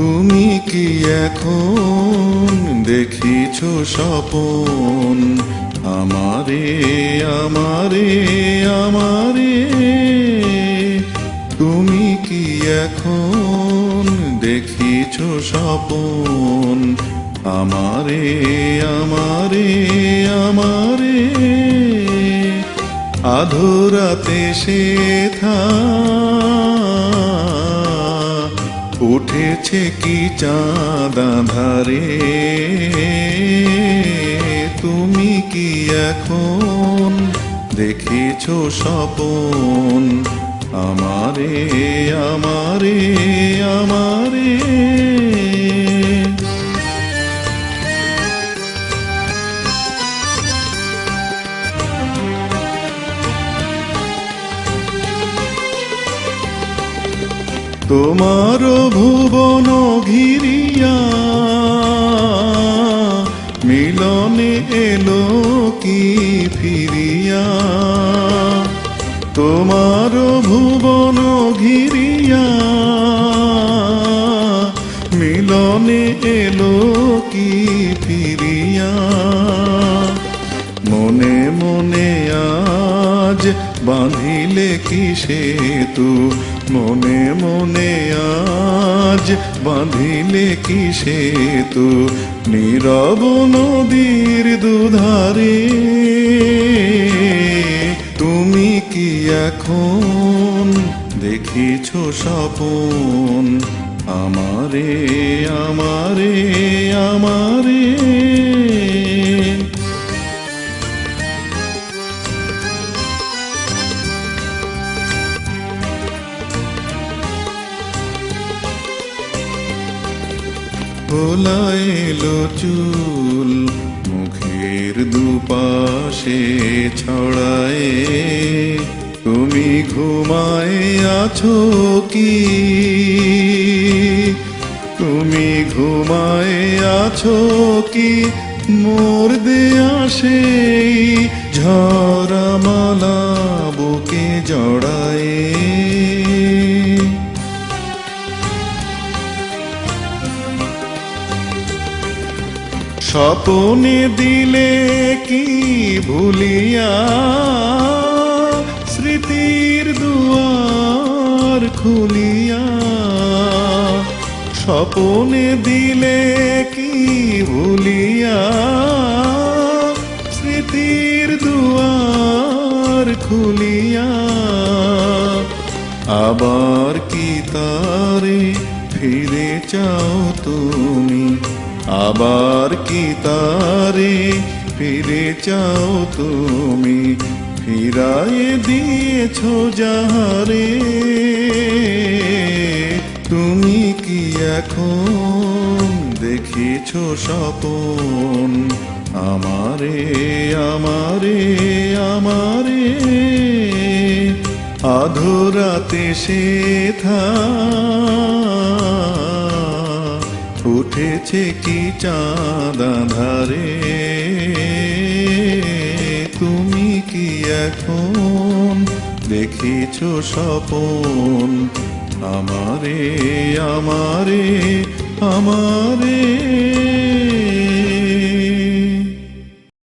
তুমি কি এখন দেখিছ স্বপন আমারে আমারে আমারে? তুমি কি এখন দেখিছ স্বপন আমারে আমারে আমারে? আধরাতে সেথা উঠেছে কি চাঁদ আঁধারে? তুমি কি এখন দেখিছ স্বপন আমারে আমারে আমারে? তোমার ভুবন ঘিরিয়া মিলনে এলো কি ফিরিয়া? তোমার ভুবন ঘিরিয়া মিলনে এলো কি ফিরিয়া? মনে মনে আজ বাঁধিলে কি সেতু? মনে মনে আজ বাঁধিলে কি সেতু? নীরব নদীর দুধারে তুমি কি এখন দেখিছ স্বপন আমারে আমারে আমারে? খোলা এলো চুল মুখের দুপাশে ছড়ায়ে, তুমি ঘুমায়ে আছো কি? তুমি ঘুমায়ে আছো কি? মোর দেয়া সেই ঝরা মালা বুকে জড়ায়ে। স্বপনে দিলে কি ভুলিয়া স্মৃতির দুয়ার খুলিয়া? স্বপনে দিলে কি ভুলিয়া স্মৃতির দুয়ার খুলিয়া? আবার কি তারে ফিরে চাও তুমি? আবার কি তারে ফিরে চাও তুমি? ফিরায়ে দিয়েছ যাহারে তুমি কি এখন দেখিছ স্বপন আমারে আমারে আমারে? আধরাতে সেথা উঠেছে কি চাঁদ আঁধারে? তুমি কি এখন দেখিছ স্বপন আমারে আমারে আমারে?